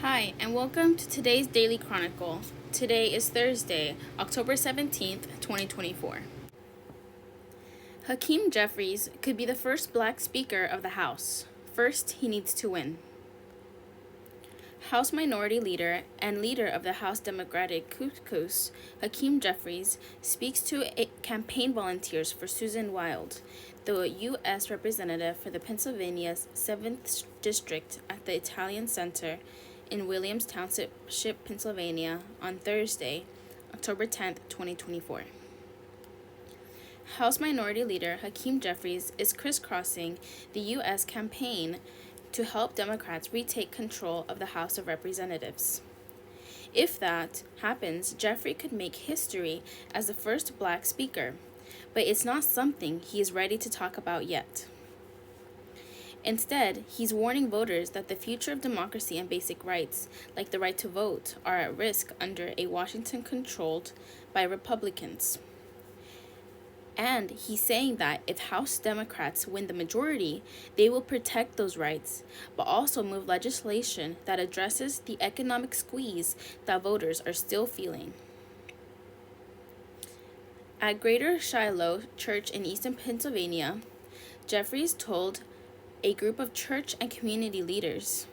Hi, and welcome to today's Daily Chronicle. Today is Thursday, October 17th, 2024. Hakeem Jeffries could be the first black Speaker of the House. First, he needs to win. House Minority Leader and leader of the House Democratic Caucus, Hakeem Jeffries, speaks to campaign volunteers for Susan Wild, the U.S. Representative for the Pennsylvania's 7th District at the Italian Center in Williams Township, Pennsylvania, on Thursday, October 10th, 2024. House Minority Leader Hakeem Jeffries is crisscrossing the U.S. campaign to help Democrats retake control of the House of Representatives. If that happens, Jeffrey could make history as the first black speaker, but it's not something he is ready to talk about yet. Instead, he's warning voters that the future of democracy and basic rights, like the right to vote, are at risk under a Washington controlled by Republicans. And he's saying that if House Democrats win the majority, they will protect those rights, but also move legislation that addresses the economic squeeze that voters are still feeling. At Greater Shiloh Church in Eastern Pennsylvania, Jeffries told a group of church and community leaders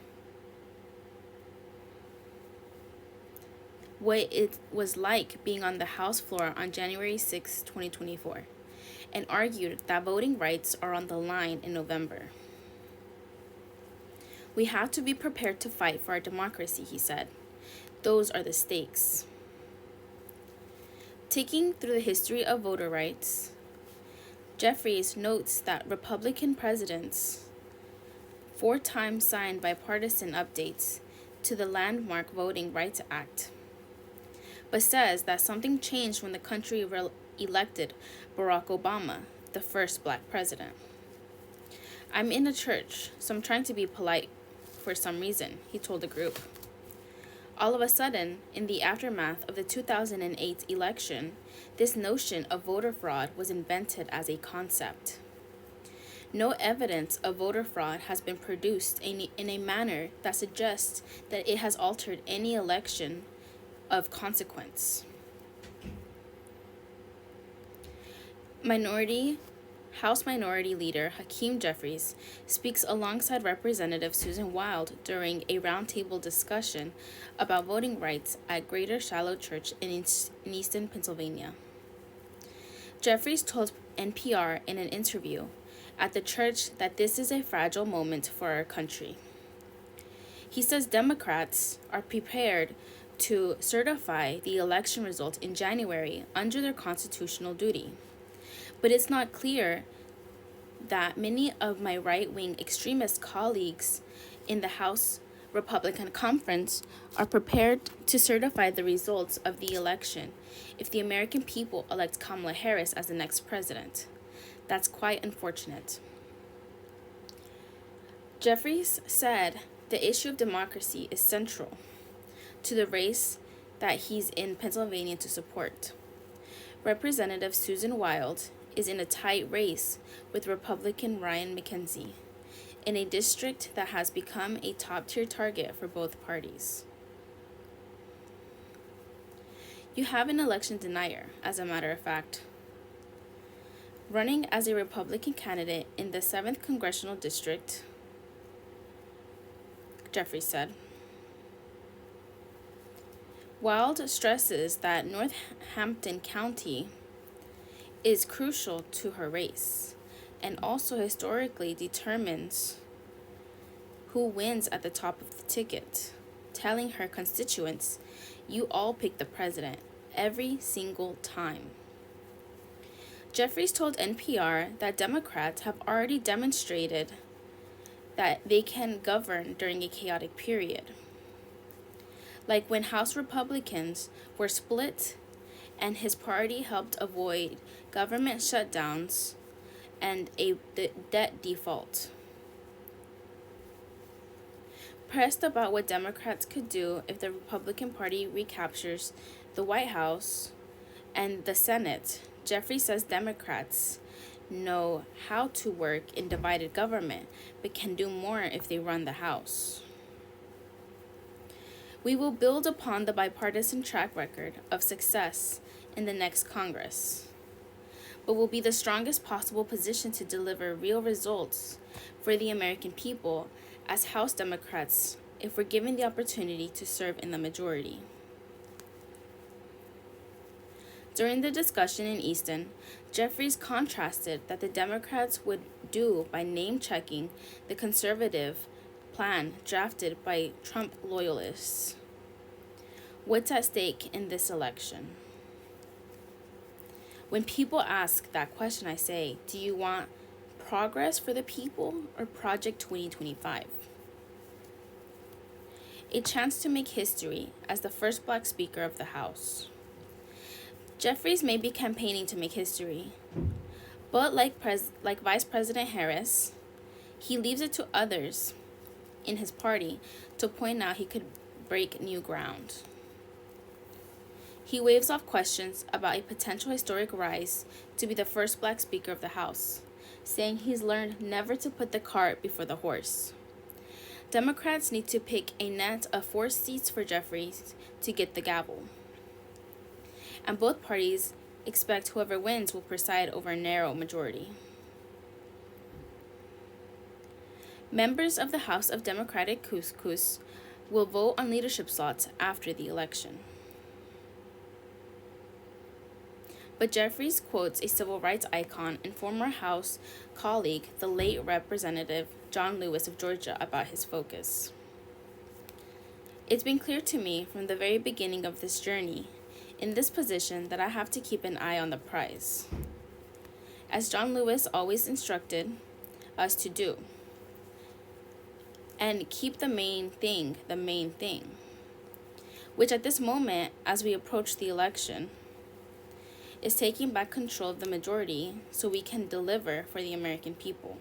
what it was like being on the House floor on January 6, 2024, and argued that voting rights are on the line in November. We have to be prepared to fight for our democracy, he said. Those are the stakes. Taking through the history of voter rights, Jeffries notes that Republican presidents 4 times signed bipartisan updates to the landmark Voting Rights Act, but says that something changed when the country elected Barack Obama, the first black president. I'm in a church, so I'm trying to be polite for some reason, he told the group. All of a sudden, in the aftermath of the 2008 election, this notion of voter fraud was invented as a concept. No evidence of voter fraud has been produced in a manner that suggests that it has altered any election of consequence. House Minority Leader Hakeem Jeffries speaks alongside Representative Susan Wild during a roundtable discussion about voting rights at Greater Shiloh Church in Easton, Pennsylvania. Jeffries told NPR in an interview at the church that this is a fragile moment for our country. He says Democrats are prepared to certify the election result in January under their constitutional duty. But it's not clear that many of my right-wing extremist colleagues in the House Republican Conference are prepared to certify the results of the election if the American people elect Kamala Harris as the next president. That's quite unfortunate. Jeffries said the issue of democracy is central to the race that he's in Pennsylvania to support. Representative Susan Wild is in a tight race with Republican Ryan McKenzie in a district that has become a top-tier target for both parties. You have an election denier, as a matter of fact. Running as a Republican candidate in the 7th Congressional District, Jeffries said. Wild stresses that Northampton County is crucial to her race and also historically determines who wins at the top of the ticket, telling her constituents, "You all pick the president every single time." Jeffries told NPR that Democrats have already demonstrated that they can govern during a chaotic period, like when House Republicans were split and his party helped avoid government shutdowns and the debt default. Pressed about what Democrats could do if the Republican Party recaptures the White House and the Senate, Jeffrey says Democrats know how to work in divided government, but can do more if they run the House. We will build upon the bipartisan track record of success in the next Congress, but will be the strongest possible position to deliver real results for the American people as House Democrats if we're given the opportunity to serve in the majority. During the discussion in Easton, Jeffries contrasted that the Democrats would do by name-checking the conservative plan drafted by Trump loyalists. What's at stake in this election? When people ask that question, I say, do you want progress for the people or Project 2025? A chance to make history as the first Black Speaker of the House. Jeffries may be campaigning to make history, but like Vice President Harris, he leaves it to others in his party to point out he could break new ground. He waves off questions about a potential historic rise to be the first Black Speaker of the House, saying he's learned never to put the cart before the horse. Democrats need to pick a net of 4 seats for Jeffries to get the gavel, and both parties expect whoever wins will preside over a narrow majority. Members of the House of Democratic Caucus will vote on leadership slots after the election. But Jeffries quotes a civil rights icon and former House colleague, the late Representative John Lewis of Georgia, about his focus. It's been clear to me from the very beginning of this journey in this position that I have to keep an eye on the prize, as John Lewis always instructed us to do, and keep the main thing, which at this moment, as we approach the election, is taking back control of the majority so we can deliver for the American people.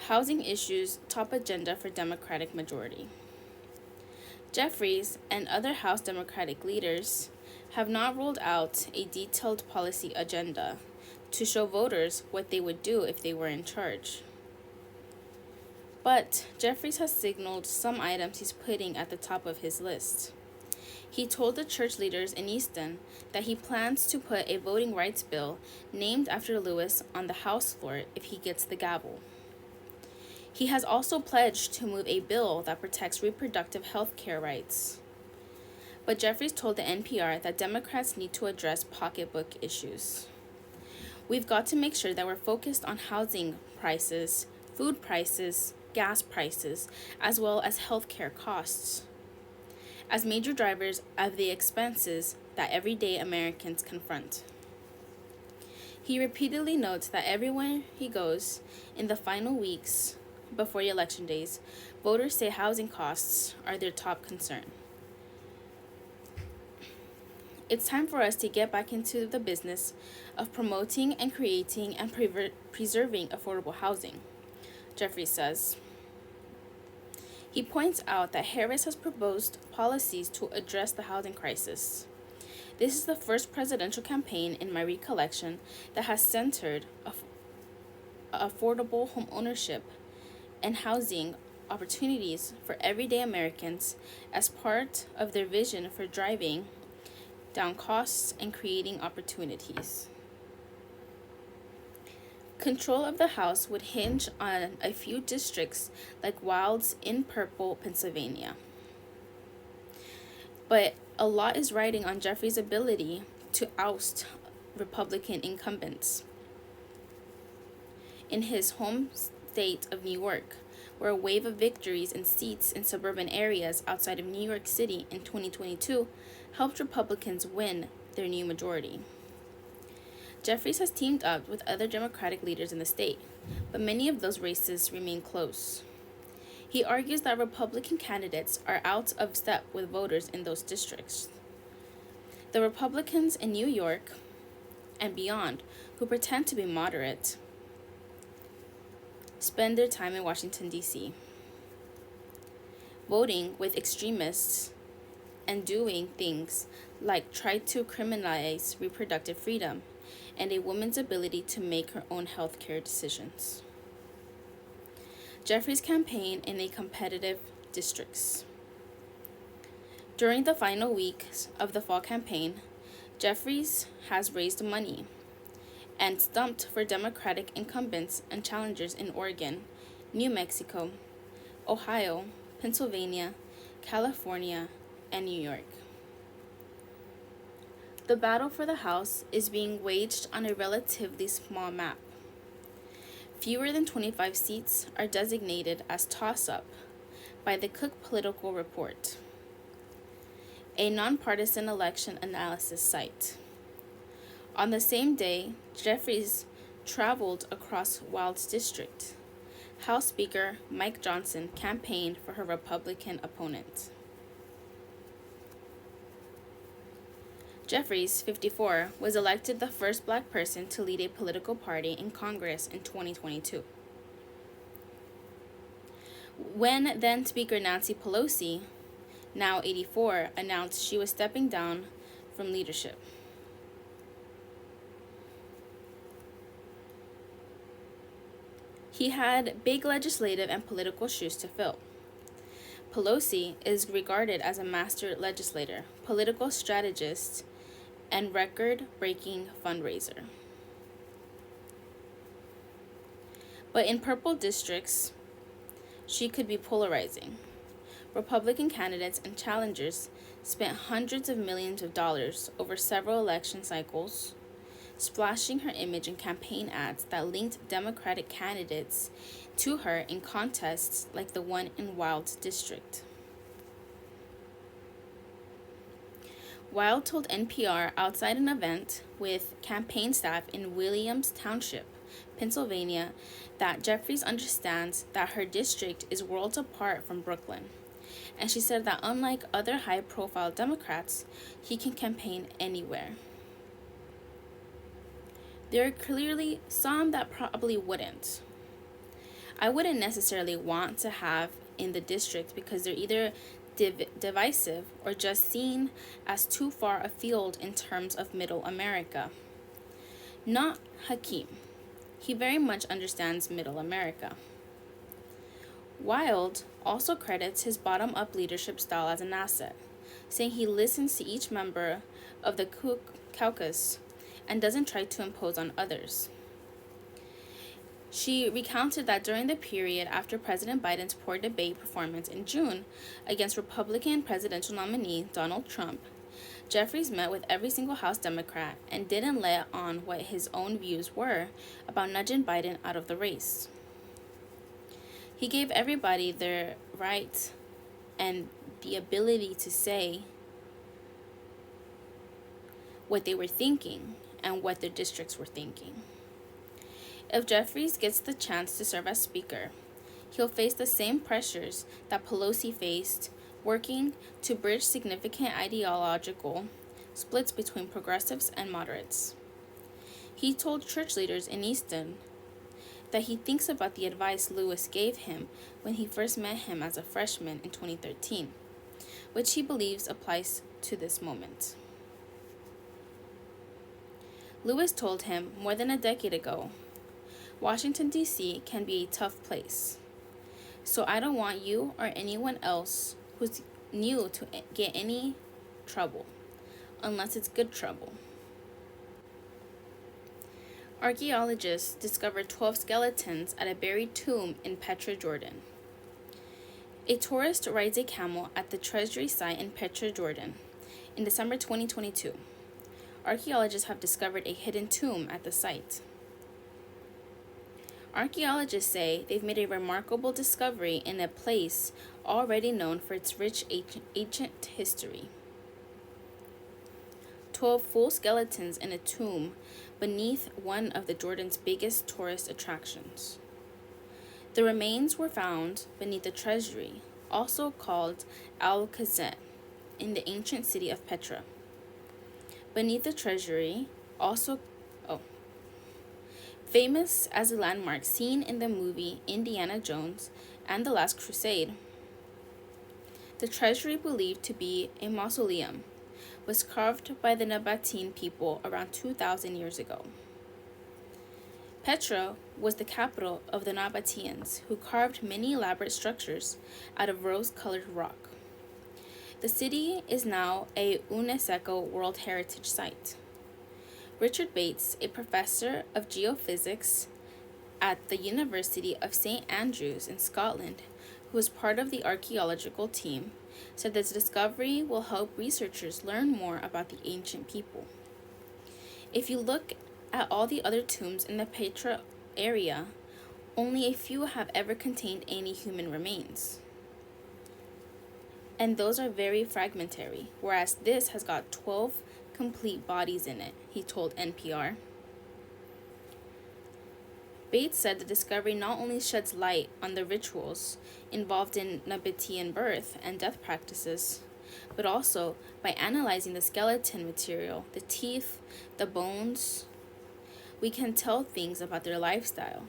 Housing issues top agenda for Democratic majority. Jeffries and other House Democratic leaders have not rolled out a detailed policy agenda to show voters what they would do if they were in charge. But Jeffries has signaled some items he's putting at the top of his list. He told the church leaders in Easton that he plans to put a voting rights bill named after Lewis on the House floor if he gets the gavel. He has also pledged to move a bill that protects reproductive health care rights. But Jeffries told the NPR that Democrats need to address pocketbook issues. We've got to make sure that we're focused on housing prices, food prices, gas prices, as well as health care costs, as major drivers of the expenses that everyday Americans confront. He repeatedly notes that everywhere he goes in the final weeks before the election days, voters say housing costs are their top concern. It's time for us to get back into the business of promoting and creating and preserving affordable housing, Jeffries says. He points out that Harris has proposed policies to address the housing crisis. This is the first presidential campaign in my recollection that has centered affordable home ownership and housing opportunities for everyday Americans as part of their vision for driving down costs and creating opportunities. Control of the House would hinge on a few districts like Wild's in purple Pennsylvania. But a lot is riding on Jeffries' ability to oust Republican incumbents. In his home state of New York, where a wave of victories and seats in suburban areas outside of New York City in 2022 helped Republicans win their new majority. Jeffries has teamed up with other Democratic leaders in the state, but many of those races remain close. He argues that Republican candidates are out of step with voters in those districts. The Republicans in New York and beyond, who pretend to be moderate, spend their time in Washington, D.C., voting with extremists and doing things like try to criminalize reproductive freedom and a woman's ability to make her own health care decisions. Jeffries campaigned in a competitive districts. During the final weeks of the fall campaign, Jeffries has raised money and stumped for Democratic incumbents and challengers in Oregon, New Mexico, Ohio, Pennsylvania, California, and New York. The battle for the House is being waged on a relatively small map. Fewer than 25 seats are designated as toss-up by the Cook Political Report, a nonpartisan election analysis site. On the same day, Jeffries traveled across Wild's district. House Speaker Mike Johnson campaigned for her Republican opponent. Jeffries, 54, was elected the first Black person to lead a political party in Congress in 2022. When then Speaker Nancy Pelosi, now 84, announced she was stepping down from leadership. He had big legislative and political shoes to fill. Pelosi is regarded as a master legislator, political strategist, and record-breaking fundraiser. But in purple districts, she could be polarizing. Republican candidates and challengers spent hundreds of millions of dollars over several election cycles, splashing her image in campaign ads that linked Democratic candidates to her in contests like the one in Wild's district. Wild told NPR outside an event with campaign staff in Williams Township, Pennsylvania, that Jeffries understands that her district is worlds apart from Brooklyn. And she said that unlike other high-profile Democrats, he can campaign anywhere. There are clearly some that probably wouldn't. I wouldn't necessarily want to have in the district because they're either divisive or just seen as too far afield in terms of Middle America. Not Hakeem. He very much understands Middle America. Wild also credits his bottom-up leadership style as an asset, saying he listens to each member of the caucus and doesn't try to impose on others. She recounted that during the period after President Biden's poor debate performance in June against Republican presidential nominee Donald Trump, Jeffries met with every single House Democrat and didn't let on what his own views were about nudging Biden out of the race. He gave everybody their right and the ability to say what they were thinking and what their districts were thinking. If Jeffries gets the chance to serve as Speaker, he'll face the same pressures that Pelosi faced, working to bridge significant ideological splits between progressives and moderates. He told church leaders in Easton that he thinks about the advice Lewis gave him when he first met him as a freshman in 2013, which he believes applies to this moment. Lewis told him more than a decade ago, Washington, D.C. can be a tough place, so I don't want you or anyone else who's new to get any trouble, unless it's good trouble. Archaeologists discovered 12 skeletons at a buried tomb in Petra, Jordan. A tourist rides a camel at the treasury site in Petra, Jordan, in December 2022. Archaeologists have discovered a hidden tomb at the site. Archaeologists say they've made a remarkable discovery in a place already known for its rich ancient history. 12 full skeletons in a tomb beneath one of the Jordan's biggest tourist attractions. The remains were found beneath the treasury, also called Al-Khazet, in the ancient city of Petra. Beneath the treasury, famous as a landmark seen in the movie Indiana Jones and the Last Crusade, the treasury, believed to be a mausoleum, was carved by the Nabatean people around 2,000 years ago. Petra was the capital of the Nabateans, who carved many elaborate structures out of rose-colored rock. The city is now a UNESCO World Heritage Site. Richard Bates, a professor of geophysics at the University of St. Andrews in Scotland, who was part of the archaeological team, said this discovery will help researchers learn more about the ancient people. If you look at all the other tombs in the Petra area, only a few have ever contained any human remains. And those are very fragmentary, whereas this has got 12 complete bodies in it, he told NPR. Bates said the discovery not only sheds light on the rituals involved in Nabatean birth and death practices, but also by analyzing the skeleton material, the teeth, the bones, we can tell things about their lifestyle.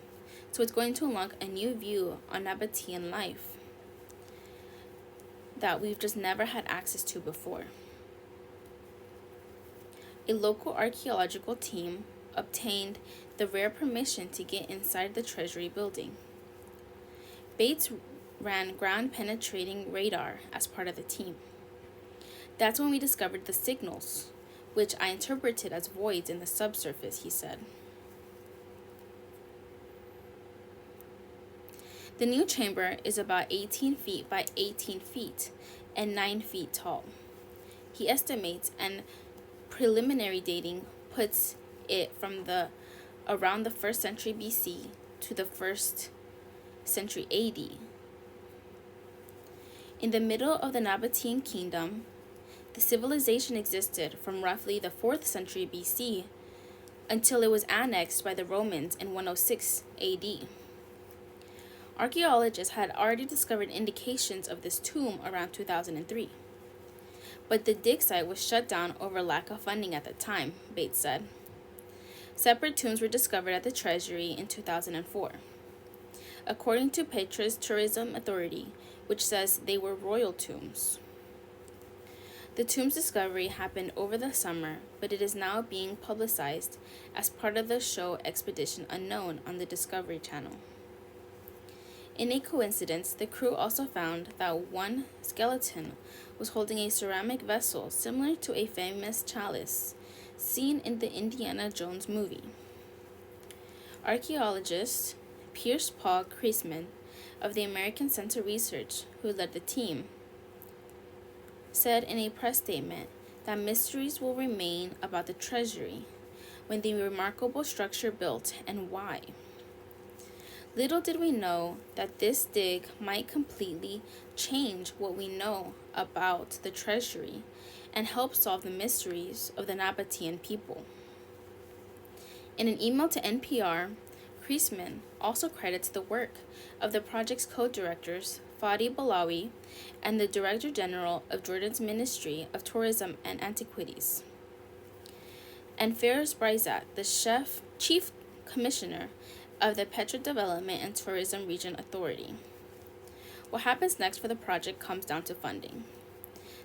So it's going to unlock a new view on Nabatean life that we've just never had access to before. A local archaeological team obtained the rare permission to get inside the Treasury building. Bates ran ground-penetrating radar as part of the team. That's when we discovered the signals, which I interpreted as voids in the subsurface, he said. The new chamber is about 18 feet by 18 feet and 9 feet tall. He estimates, and preliminary dating puts it from around the 1st century BC to the 1st century AD. In the middle of the Nabatean kingdom, the civilization existed from roughly the 4th century BC until it was annexed by the Romans in 106 AD. Archaeologists had already discovered indications of this tomb around 2003. But the dig site was shut down over lack of funding at the time, Bates said. Separate tombs were discovered at the Treasury in 2004. According to Petra's tourism authority, which says they were royal tombs. The tomb's discovery happened over the summer, but it is now being publicized as part of the show Expedition Unknown on the Discovery Channel. In a coincidence, the crew also found that one skeleton was holding a ceramic vessel similar to a famous chalice seen in the Indiana Jones movie. Archaeologist Pierce Paul Kreisman of the American Center Research, who led the team, said in a press statement that mysteries will remain about the treasury, when the remarkable structure built, and why. Little did we know that this dig might completely change what we know about the treasury and help solve the mysteries of the Nabatean people. In an email to NPR, Kreisman also credits the work of the project's co-directors Fadi Balawi and the Director General of Jordan's Ministry of Tourism and Antiquities, and Faris Brizat, the Chief Commissioner of the Petra Development and Tourism Region Authority. What happens next for the project comes down to funding.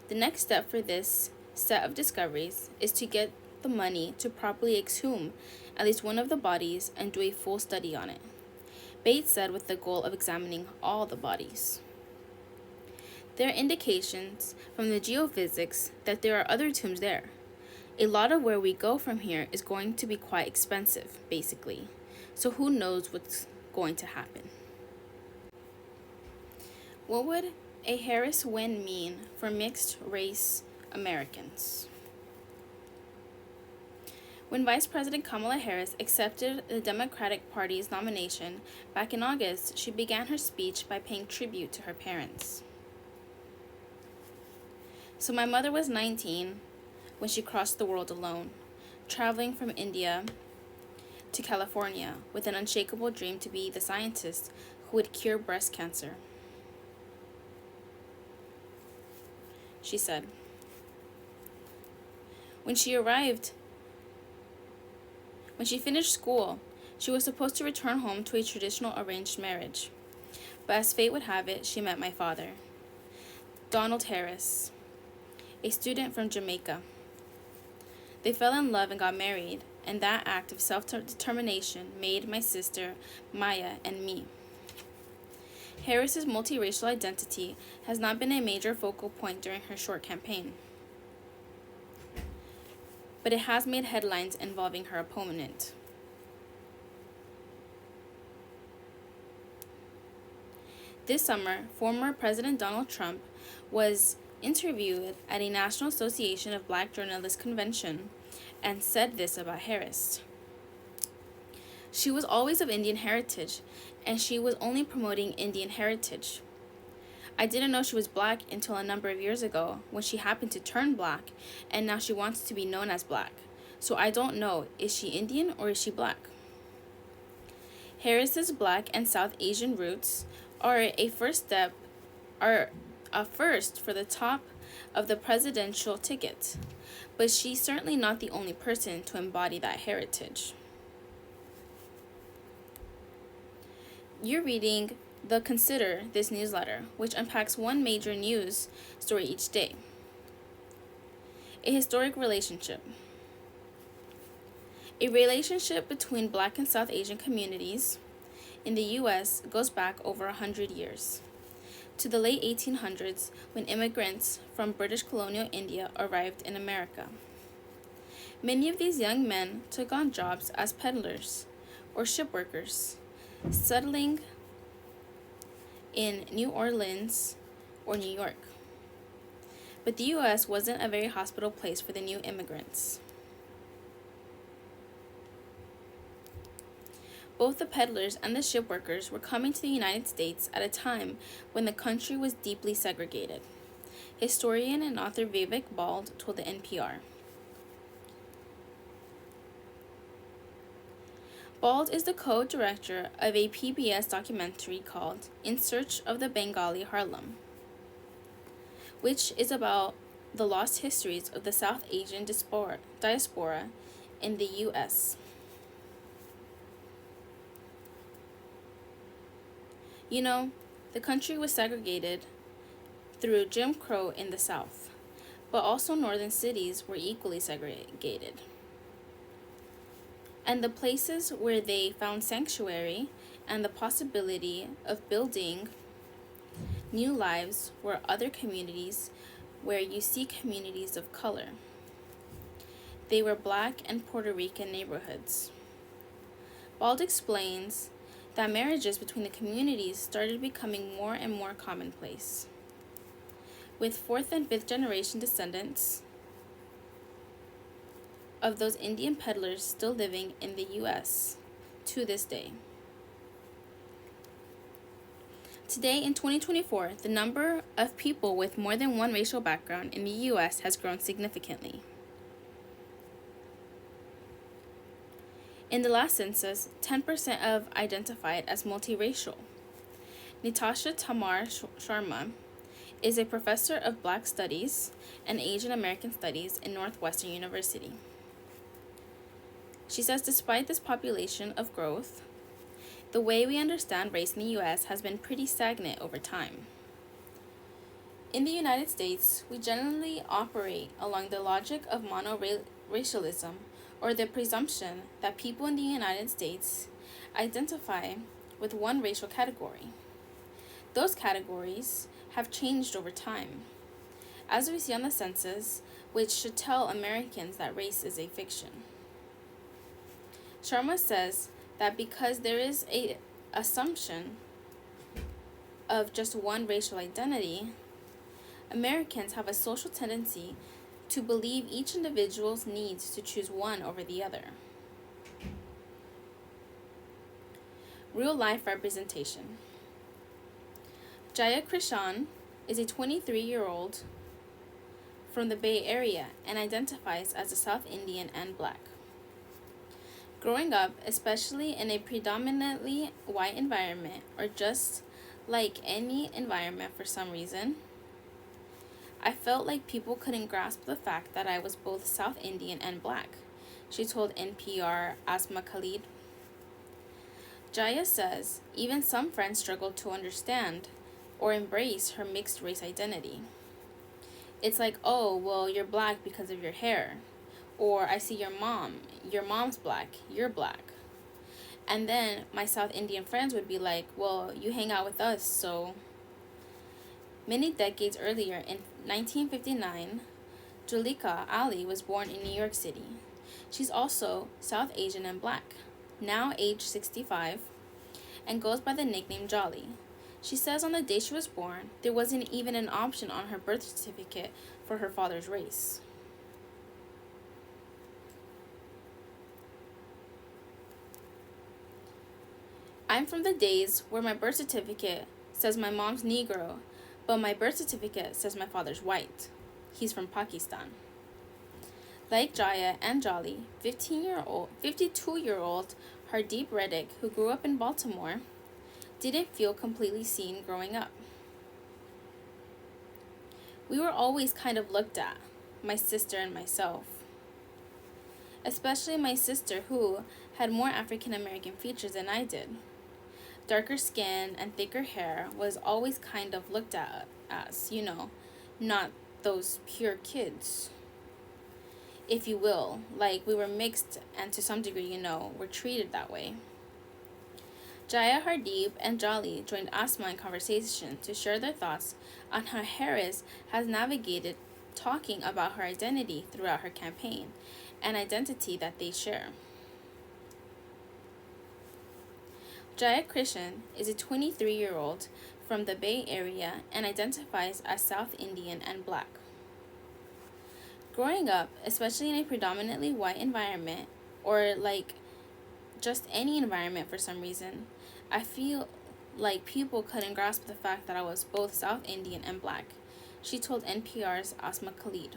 The next step for this set of discoveries is to get the money to properly exhume at least one of the bodies and do a full study on it, Bates said, with the goal of examining all the bodies. There are indications from the geophysics that there are other tombs there. A lot of where we go from here is going to be quite expensive, basically. So who knows what's going to happen? What would a Harris win mean for mixed-race Americans? When Vice President Kamala Harris accepted the Democratic Party's nomination back in August, she began her speech by paying tribute to her parents. So my mother was 19 when she crossed the world alone, traveling from India to California with an unshakable dream to be the scientist who would cure breast cancer. She said. When she finished school, she was supposed to return home to a traditional arranged marriage. But as fate would have it, she met my father, Donald Harris, a student from Jamaica. They fell in love and got married, and that act of self-determination made my sister, Maya, and me. Harris's multiracial identity has not been a major focal point during her short campaign, but it has made headlines involving her opponent. This summer, former President Donald Trump was interviewed at a National Association of Black Journalists convention and said this about Harris. She was always of Indian heritage, and she was only promoting Indian heritage. I didn't know she was black until a number of years ago when she happened to turn black, and now she wants to be known as black. So I don't know, is she Indian or is she black? Harris's Black and South Asian roots are a first for the top of the presidential ticket, but she's certainly not the only person to embody that heritage. You're reading the Consider This newsletter, which unpacks one major news story each day. A historic relationship. A relationship between Black and South Asian communities in the U.S. goes back over 100 years, to the late 1800s when immigrants from British colonial India arrived in America. Many of these young men took on jobs as peddlers or ship workers, settling in New Orleans or New York. But the U.S. wasn't a very hospitable place for the new immigrants. Both the peddlers and the ship workers were coming to the United States at a time when the country was deeply segregated. Historian and author Vivek Bald told the NPR. Bald is the co-director of a PBS documentary called In Search of the Bengali Harlem, which is about the lost histories of the South Asian diaspora in the U.S. You know, the country was segregated through Jim Crow in the South, but also northern cities were equally segregated. And the places where they found sanctuary and the possibility of building new lives were other communities where you see communities of color. They were Black and Puerto Rican neighborhoods. Bald explains that marriages between the communities started becoming more and more commonplace, with fourth and fifth generation descendants of those Indian peddlers still living in the U.S. to this day. Today, in 2024, the number of people with more than one racial background in the U.S. has grown significantly. In the last census, 10% of identified as multiracial. Natasha Tamar Sharma is a professor of Black Studies and Asian American Studies in Northwestern University. She says despite this population of growth, the way we understand race in the U.S. has been pretty stagnant over time. In the United States, we generally operate along the logic of monoracialism, or the presumption that people in the United States identify with one racial category. Those categories have changed over time, as we see on the census, which should tell Americans that race is a fiction. Sharma says that because there is an assumption of just one racial identity, Americans have a social tendency to believe each individual's needs to choose one over the other. Real-life representation. Jaya Krishan is a 23-year-old from the Bay Area and identifies as a South Indian and Black. Growing up, especially in a predominantly white environment, or just like any environment for some reason, I felt like people couldn't grasp the fact that I was both South Indian and Black, she told NPR Asma Khalid. Jaya says even some friends struggled to understand or embrace her mixed race identity. It's like, oh, well, you're Black because of your hair, Or I see your mom's black, you're black. And then my South Indian friends would be like, well, you hang out with us, so. Many decades earlier, in 1959, Julika Ali was born in New York City. She's also South Asian and black, now age 65, and goes by the nickname Jolly. She says on the day she was born, there wasn't even an option on her birth certificate for her father's race. I'm from the days where my birth certificate says my mom's Negro, but my birth certificate says my father's white. He's from Pakistan. Like Jaya and Jolly, 52-year-old Hardeep Reddick, who grew up in Baltimore, didn't feel completely seen growing up. We were always kind of looked at, my sister and myself. Especially my sister, who had more African American features than I did. Darker skin and thicker hair was always kind of looked at as, not those pure kids, if you will. Like, we were mixed, and to some degree, were treated that way. Jaya, Hardeep, and Jolly joined Asma in conversation to share their thoughts on how Harris has navigated talking about her identity throughout her campaign, an identity that they share. Jaya Krishan is a 23-year-old from the Bay Area and identifies as South Indian and black. Growing up, especially in a predominantly white environment, or just any environment for some reason, I feel like people couldn't grasp the fact that I was both South Indian and black, she told NPR's Asma Khalid.